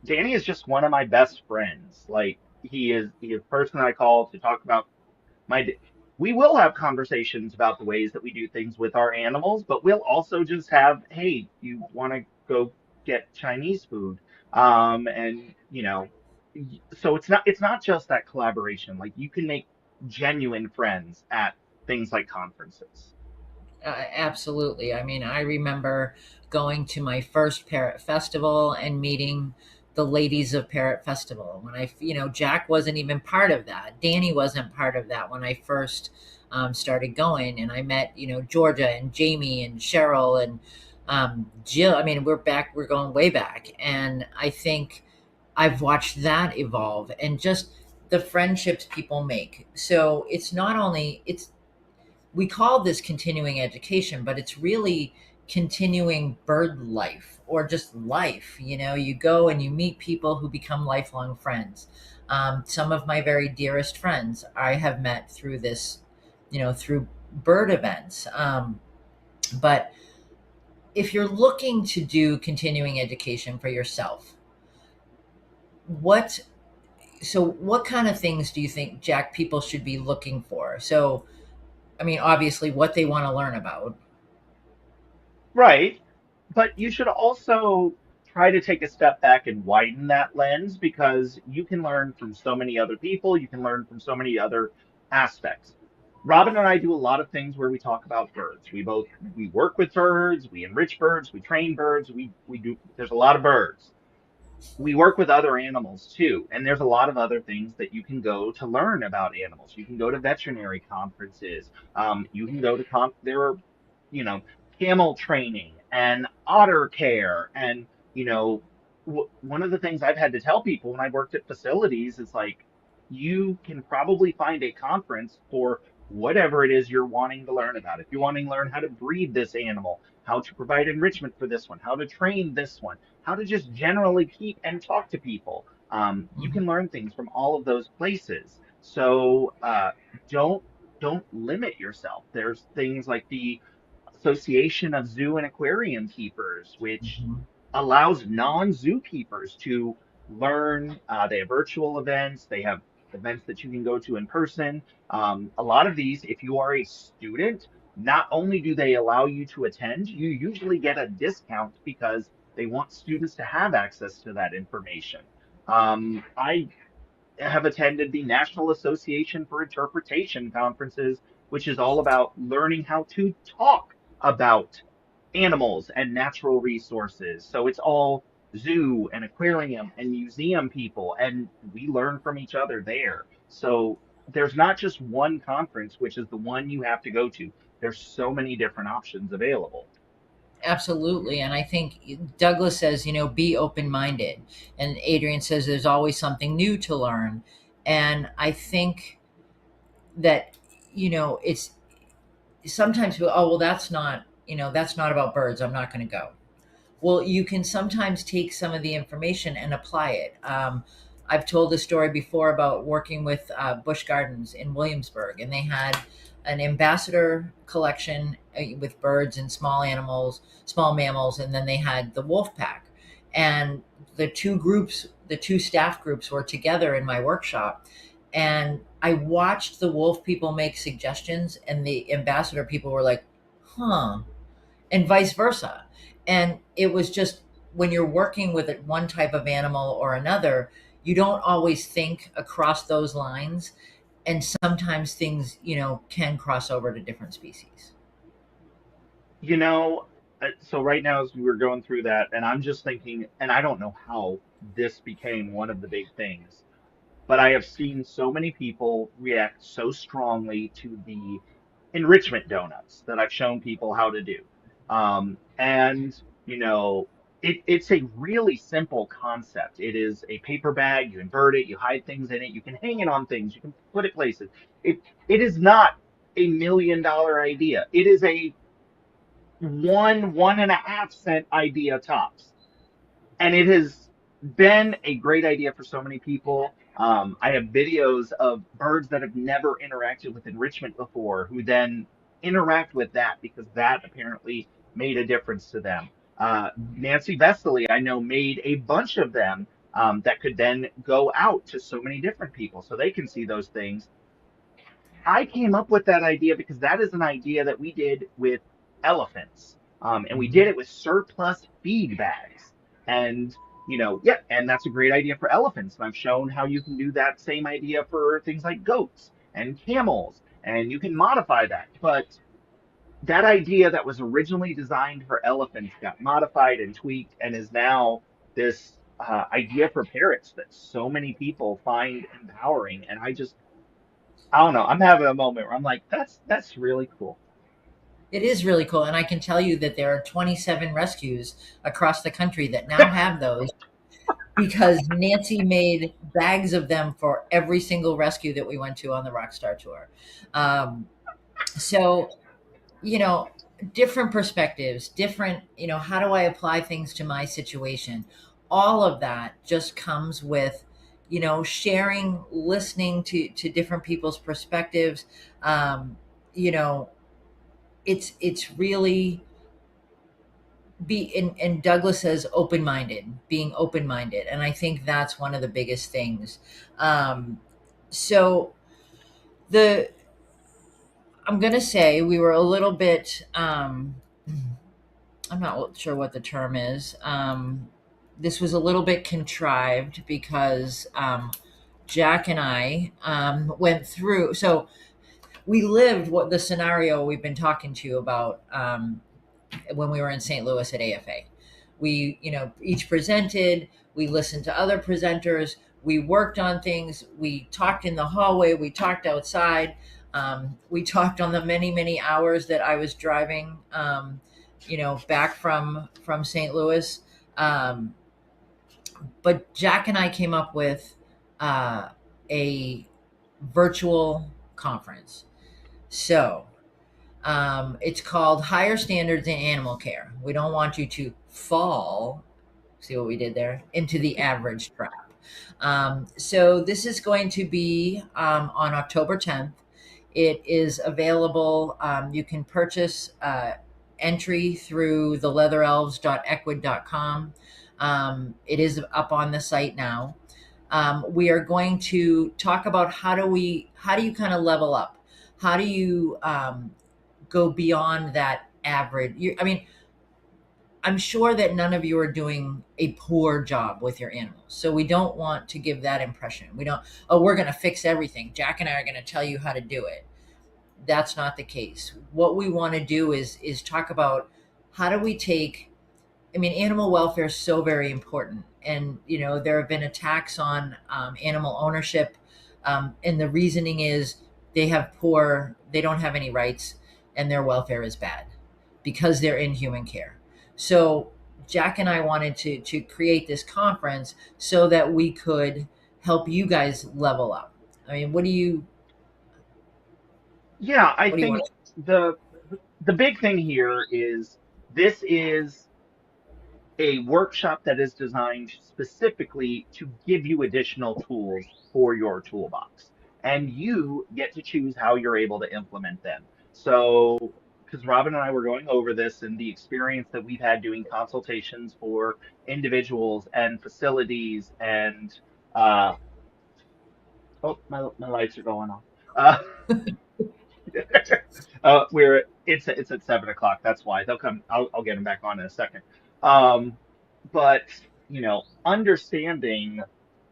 Danny is just one of my best friends. Like he is a person I call to talk about my we will have conversations about the ways that we do things with our animals, but we'll also just have, hey, you want to go get Chinese food? And so it's not just that collaboration. Like you can make genuine friends at things like conferences. Absolutely. I remember going to my first Parrot Festival and meeting the ladies of Parrot Festival. When Jack wasn't even part of that. Danny wasn't part of that when I first started going. And I met, Georgia and Jamie and Cheryl and Jill. We're going way back. And I think I've watched that evolve, and just the friendships people make. So it's not only it's we call this continuing education, but it's really continuing bird life or just life. You know, you go and you meet people who become lifelong friends. Some of my very dearest friends I have met through this, through bird events. But if you're looking to do continuing education for yourself, what what kind of things do you think, Jack, people should be looking for? So, I mean, obviously, what they want to learn about. Right. But you should also try to take a step back and widen that lens because you can learn from so many other people. You can learn from so many other aspects. Robin and I do a lot of things where we talk about birds. We work with birds, we enrich birds, we train birds, we do there's a lot of birds. We work with other animals too, and there's a lot of other things that you can go to learn about animals. You can go to veterinary conferences. You can go to there are, you know, camel training and otter care, and one of the things I've had to tell people when I worked at facilities is like, you can probably find a conference for whatever it is you're wanting to learn about. If you're wanting to learn how to breed this animal, how to provide enrichment for this one, how to train this one, how to just generally keep and talk to people. You Mhm. can learn things from all of those places. So don't don't limit yourself. There's things like the Association of Zoo and Aquarium Keepers, which Mhm. allows non-zookeepers to learn. They have virtual events. They have events that you can go to in person. A lot of these, if you are a student, not only do they allow you to attend, you usually get a discount because they want students to have access to that information. I have attended the National Association for Interpretation conferences, which is all about learning how to talk about animals and natural resources. So it's all zoo and aquarium and museum people, and we learn from each other there. So there's not just one conference, which is the one you have to go to. There's so many different options available. Absolutely. And I think Douglas says, be open minded. And Adrian says there's always something new to learn. And I think that, it's sometimes, oh, well, that's not about birds. I'm not going to go. Well, you can sometimes take some of the information and apply it. I've told a story before about working with Busch Gardens in Williamsburg, and they had an ambassador collection with birds and small animals, small mammals, and then they had the wolf pack. And the two staff groups were together in my workshop. And I watched the wolf people make suggestions, and the ambassador people were like, huh, and vice versa. And it was just when you're working with one type of animal or another, you don't always think across those lines. And sometimes things, can cross over to different species. You know, so right now as we were going through that, and I'm just thinking, and I don't know how this became one of the big things, but I have seen so many people react so strongly to the enrichment donuts that I've shown people how to do. And, you know, it's a really simple concept. It is a paper bag, you invert it, you hide things in it, you can hang it on things, you can put it places. It is not $1 million idea. It is a 1.5 cent idea tops, and it has been a great idea for so many people. I have videos of birds that have never interacted with enrichment before who then interact with that because that apparently made a difference to them. Nancy Vesely, I know, made a bunch of them that could then go out to so many different people so they can see those things. I came up with that idea because that is an idea that we did with elephants. And we did Mhm. it with surplus feed bags. And, yeah, and that's a great idea for elephants. And I've shown how you can do that same idea for things like goats and camels, and you can modify that. But that idea that was originally designed for elephants got modified and tweaked and is now this idea for parrots that so many people find empowering. And I don't know. I'm having a moment where I'm like, that's really cool. It is really cool. And I can tell you that there are 27 rescues across the country that now have those. because Nancy made bags of them for every single rescue that we went to on the Rockstar tour. So, you know, different perspectives, different, how do I apply things to my situation? All of that just comes with, sharing, listening to different people's perspectives. You know, it's really and Douglas says open-minded, being open-minded. And I think that's one of the biggest things. So the, I'm going to say we were a little bit, I'm not sure what the term is. This was a little bit contrived because Jack and I went through. So we lived what the scenario we've been talking to you about when we were in St. Louis at AFA. We, each presented. We listened to other presenters. We worked on things. We talked in the hallway. We talked outside. We talked on the many, many hours that I was driving. Back from St. Louis. But Jack and I came up with a virtual conference. So it's called Higher Standards in Animal Care. We don't want you to fall, see what we did there, into the average trap. So this is going to be on October 10th. It is available. You can purchase entry through theleatherelves.equid.com. It is up on the site now. We are going to talk about how do you kind of level up? How do you go beyond that average? I'm sure that none of you are doing a poor job with your animals. So we don't want to give that impression. We don't, we're going to fix everything. Jack and I are going to tell you how to do it. That's not the case. What we want to do is talk about how do we take, animal welfare is so very important. And, there have been attacks on animal ownership. And the reasoning is they don't have any rights and their welfare is bad because they're in human care. So Jack and I wanted to create this conference so that we could help you guys level up. What do you Yeah, I what do you think want? the big thing here is this is a workshop that is designed specifically to give you additional tools for your toolbox. And you get to choose how you're able to implement them. So, because Robin and I were going over this and the experience that we've had doing consultations for individuals and facilities and oh, my lights are going off. Uh, we're it's at 7 o'clock. That's why they'll come. I'll get them back on in a second. Um, but understanding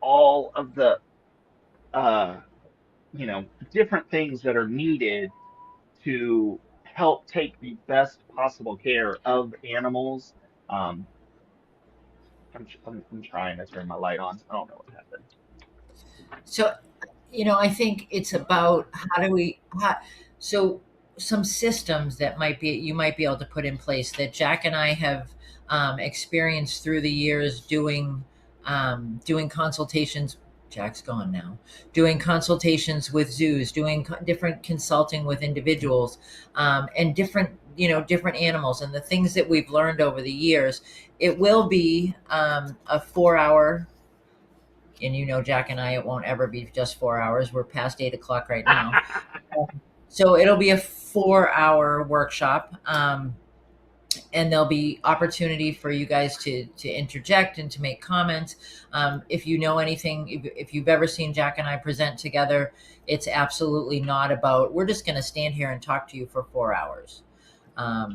all of the uh, different things that are needed to help take the best possible care of animals. Um, I'm trying to turn my light on. I don't know what happened. So, I think it's about so some systems that you might be able to put in place that Jack and I have experienced through the years doing consultations. Jack's gone now. Doing consultations with zoos, doing different consulting with individuals, and different animals, and the things that we've learned over the years. It will be a 4 hour. And Jack and I, it won't ever be just 4 hours. We're past 8 o'clock right now. So it'll be a 4 hour workshop. And there'll be opportunity for you guys to interject and to make comments. If you know anything, if you've ever seen Jack and I present together, it's absolutely not about, we're just going to stand here and talk to you for 4 hours. I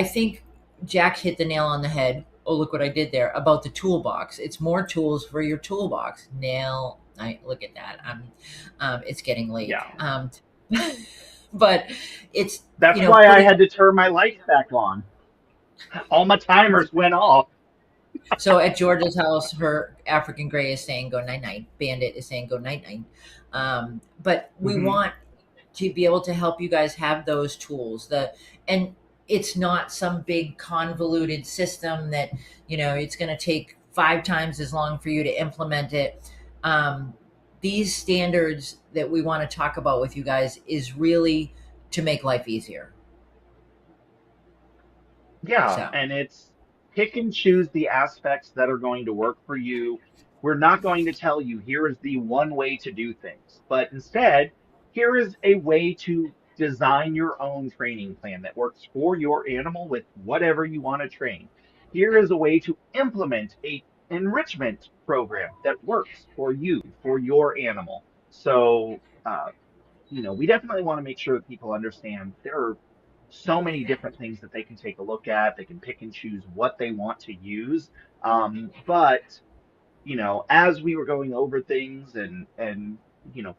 think Jack hit the nail on the head. Oh, look what I did there about the toolbox. It's more tools for your toolbox. Look at that. It's getting late. Yeah. But that's why I had to turn my lights back on. All my timers went off. So at Georgia's house, her African Gray is saying go night night. Bandit is saying go night night. But we want to be able to help you guys have those tools. And it's not some big convoluted system that, it's going to take 5 times as long for you to implement it. um, these standards that we want to talk about with you guys is really to make life easier. Yeah, So. and it's pick and choose the aspects that are going to work for you. We're not going to tell you here is the one way to do things, but instead, here is a way to design your own training plan that works for your animal with whatever you want to train. Here is a way to implement a enrichment program that works for you, for your animal. So, we definitely want to make sure that people understand there are so many different things that they can take a look at. They can pick and choose what they want to use. But as we were going over things and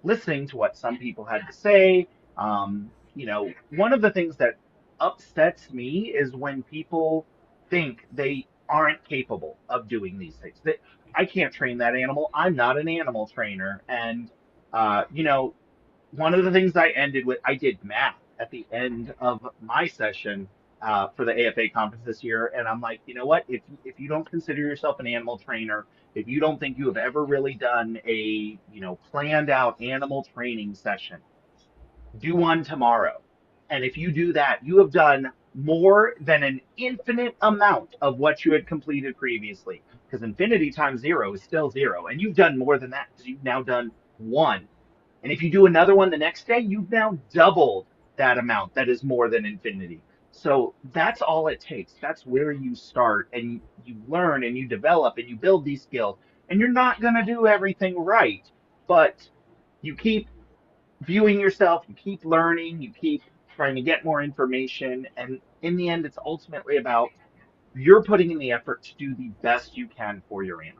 listening to what some people had to say, one of the things that upsets me is when people think they aren't capable of doing these things. That I can't train that animal. I'm not an animal trainer, and uh, you know, one of the things I ended with, I did math at the end of my session for the AFA conference this year, and I'm like, you know what? If you don't consider yourself an animal trainer, if you don't think you have ever really done a planned out animal training session, do one tomorrow. And if you do that, you have done more than an infinite amount of what you had completed previously. Because infinity times zero is still zero, and you've done more than that because you've now done one. And if you do another one the next day, you've now doubled that amount that is more than infinity. So that's all it takes. That's where you start and you learn and you develop and you build these skills. And you're not going to do everything right, but you keep viewing yourself, you keep learning, you keep trying to get more information. And in the end, it's ultimately about you're putting in the effort to do the best you can for your animals.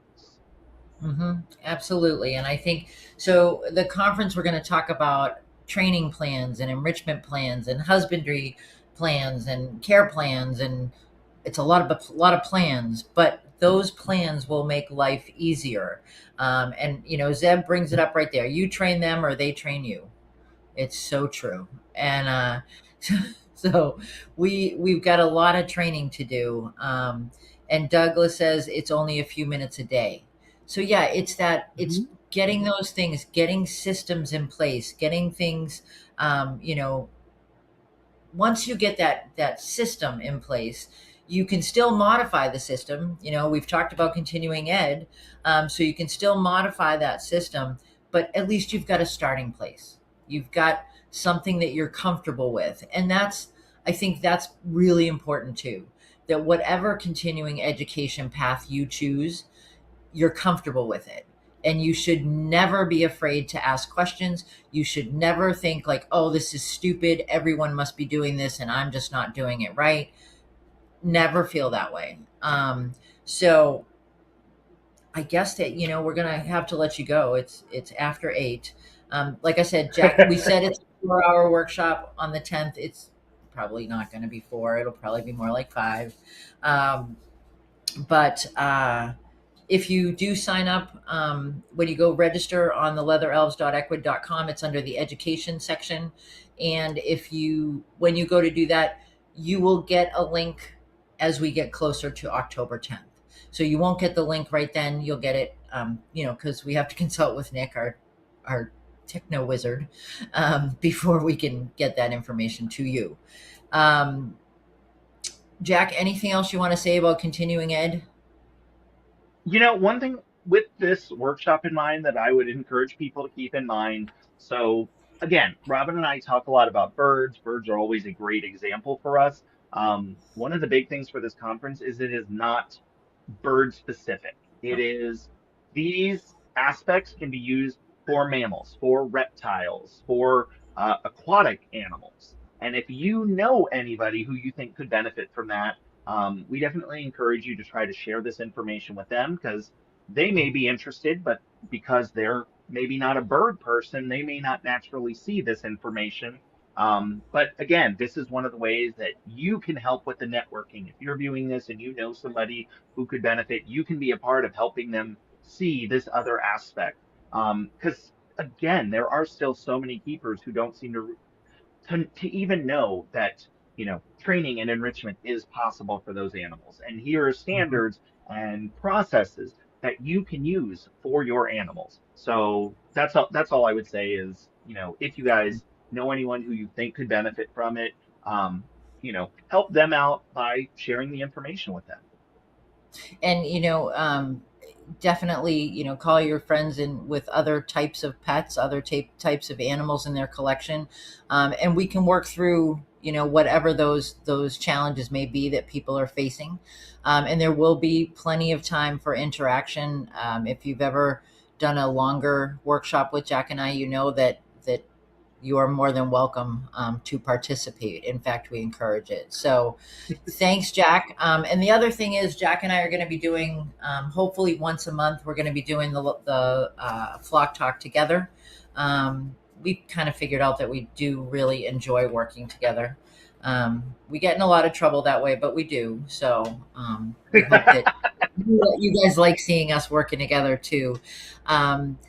Absolutely. And I think so. The conference, we're going to talk about training plans and enrichment plans and husbandry plans and care plans. And it's a lot of plans, but those plans will make life easier. And, Zeb brings it up right there. You train them or they train you. It's so true. And so we've got a lot of training to do. And Douglas says it's only a few minutes a day. So yeah, it's Mhm. getting those things, getting systems in place, getting things, um, you know, once you get that system in place, you can still modify the system. We've talked about continuing ed, so you can still modify that system, but at least you've got a starting place. You've got something that you're comfortable with, and I think that's really important too. That whatever continuing education path you choose, you're comfortable with it. And you should never be afraid to ask questions. You should never think like, oh, this is stupid. Everyone must be doing this and I'm just not doing it right. Never feel that way. So I guess that, we're going to have to let you go. It's after 8. Like I said, Jack, we said it's a 4-hour workshop on the 10th. It's probably not going to be 4. It'll probably be more like 5. Um, but if you do sign up, when you go register on the leatherelves.equid.com, it's under the education section. And when you go to do that, you will get a link as we get closer to October 10th. So you won't get the link right then. You'll get it, because we have to consult with Nick, our techno wizard, before we can get that information to you. Um, Jack, anything else you want to say about continuing ed? One thing with this workshop in mind that I would encourage people to keep in mind. So, again, Robin and I talk a lot about birds. Birds are always a great example for us. One of the big things for this conference is it is not bird specific. It is these aspects can be used for mammals, for reptiles, for aquatic animals. And if you know anybody who you think could benefit from that, we definitely encourage you to try to share this information with them because they may be interested, but because they're maybe not a bird person, they may not naturally see this information. But again, this is one of the ways that you can help with the networking. If you're viewing this and you know somebody who could benefit, you can be a part of helping them see this other aspect. Because again, there are still so many keepers who don't seem to even know that training and enrichment is possible for those animals. And here are Mhm. standards and processes that you can use for your animals. So that's all I would say is, if you guys know anyone who you think could benefit from it, help them out by sharing the information with them. And definitely, call your friends in with other types of pets, other types of animals in their collection, and we can work through, whatever those challenges may be that people are facing. And there will be plenty of time for interaction. If you've ever done a longer workshop with Jack and I, you know that you are more than welcome to participate. In fact, we encourage it. So thanks, Jack. And the other thing is, Jack and I are going to be doing, hopefully once a month, we're going to be doing the flock talk together. We kind of figured out that we do really enjoy working together. We get in a lot of trouble that way, but we do. So we hope that you guys like seeing us working together too. Um,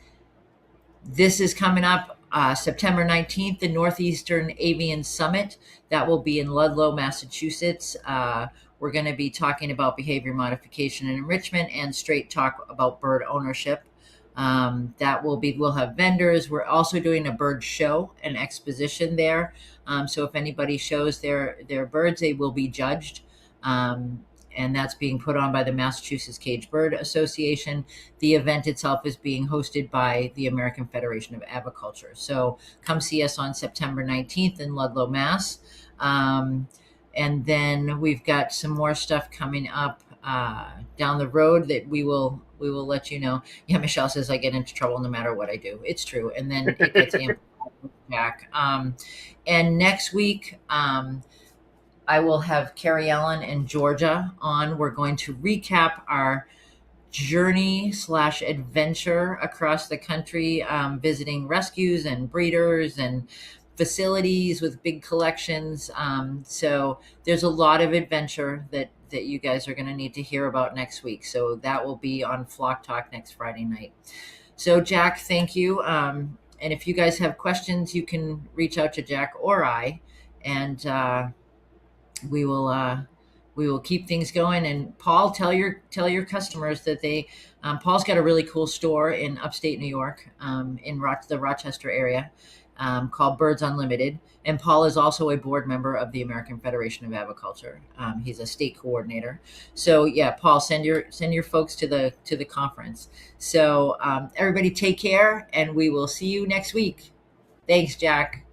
this is coming up September 19th, the Northeastern Avian Summit. That will be in Ludlow, Massachusetts. We're going to be talking about behavior modification and enrichment and straight talk about bird ownership. We'll have vendors. We're also doing a bird show and exposition there. So if anybody shows their birds, they will be judged. And that's being put on by the Massachusetts Cage Bird Association. The event itself is being hosted by the American Federation of Aviculture. So come see us on September 19th in Ludlow, Mass. And then we've got some more stuff coming up down the road that we will let you know. Yeah, Michelle says I get into trouble no matter what I do. It's true. And then it gets amplified back. And next week, I will have Carrie Ellen and Georgia on. We're going to recap our journey / adventure across the country, visiting rescues and breeders and facilities with big collections. So there's a lot of adventure that you guys are going to need to hear about next week. So that will be on Flock Talk next Friday night. So Jack, thank you. And if you guys have questions, you can reach out to Jack or I, and we will keep things going. And Paul, tell your customers that Paul's got a really cool store in upstate New York, in the Rochester area, called Birds Unlimited. And Paul is also a board member of the American Federation of Aviculture. He's a state coordinator. So yeah, Paul, send your folks to the conference. So everybody take care, and we will see you next week. Thanks, Jack.